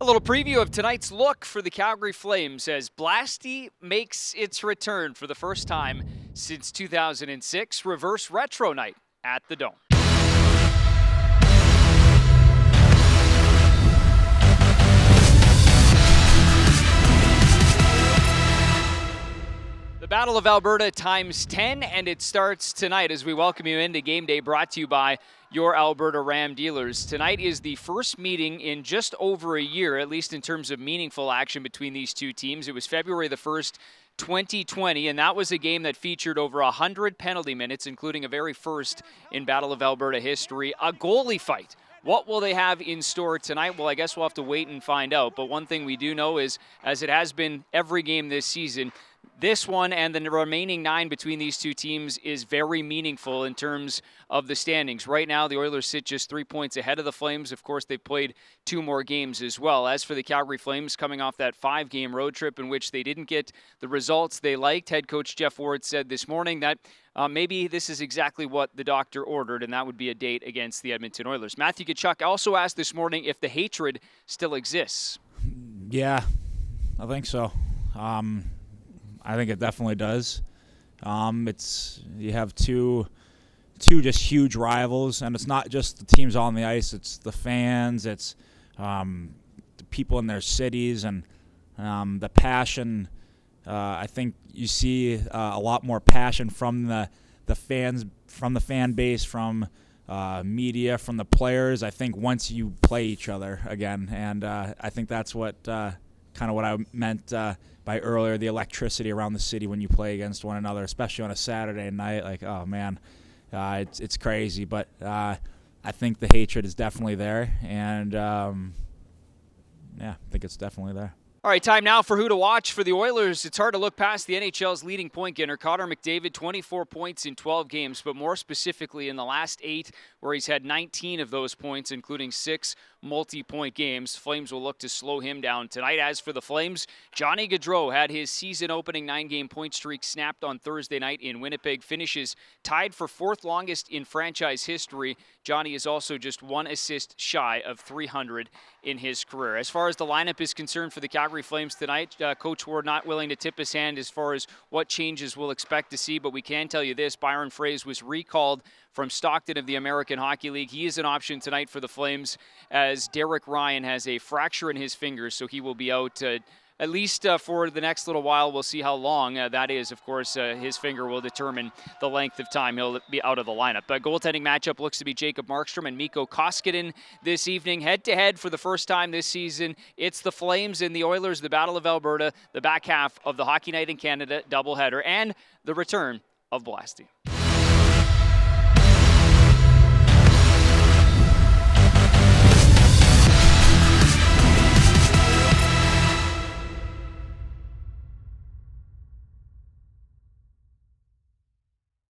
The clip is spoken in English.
A little preview of tonight's look for the Calgary Flames as Blasty makes its return for the first time since 2006, reverse retro night at the Dome. The Battle of Alberta times 10, and it starts tonight as we welcome you into Game Day, brought to you by your Alberta Ram dealers. Tonight is the first meeting in just over a year, at least in terms of meaningful action between these two teams. It was February the 1st, 2020, and that was a game that featured over 100 penalty minutes, including a very first in Battle of Alberta history, a goalie fight. What will they have in store tonight? Well, I guess we'll have to wait and find out. But one thing we do know is, as it has been every game this season, this one and the remaining 9 between these two teams is very meaningful in terms of the standings. Right now, the Oilers sit just 3 points ahead of the Flames. Of course, they've played 2 more games as well. As for the Calgary Flames, coming off that 5-game road trip in which they didn't get the results they liked, head coach Jeff Ward said this morning that maybe this is exactly what the doctor ordered, and that would be a date against the Edmonton Oilers. Matthew Tkachuk also asked this morning if the hatred still exists. Yeah, I think so. I think it definitely does. You have two just huge rivals, and it's not just the teams on the ice. It's the fans. It's the people in their cities, and the passion. I think you see a lot more passion from the fans, from the fan base, from media, from the players. I think once you play each other again, and I think that's what kind of what I meant by earlier, the electricity around the city when you play against one another, especially on a Saturday night. Like, oh man, it's crazy. But I think the hatred is definitely there, and yeah, I think it's definitely there. All right, time now for who to watch for the Oilers. It's hard to look past the NHL's leading point getter, Connor McDavid, 24 points in 12 games, but more specifically in the last 8, where he's had 19 of those points, including 6 multi-point games. Flames will look to slow him down tonight. As for the Flames, Johnny Gaudreau had his season-opening 9-game point streak snapped on Thursday night in Winnipeg, finishes tied for 4th longest in franchise history. Johnny is also just 1 assist shy of 300 in his career. As far as the lineup is concerned for the Calgary Flames tonight, Coach Ward not willing to tip his hand as far as what changes we'll expect to see, but we can tell you this: Byron Froese was recalled from Stockton of the American Hockey League. He is an option tonight for the Flames, as Derek Ryan has a fracture in his fingers, so he will be out at least for the next little while. We'll see how long that is. Of course, his finger will determine the length of time he'll be out of the lineup. But goaltending matchup looks to be Jacob Markstrom and Mikko Koskinen this evening. Head-to-head for the first time this season, it's the Flames and the Oilers, the Battle of Alberta, the back half of the Hockey Night in Canada doubleheader, and the return of Blasty.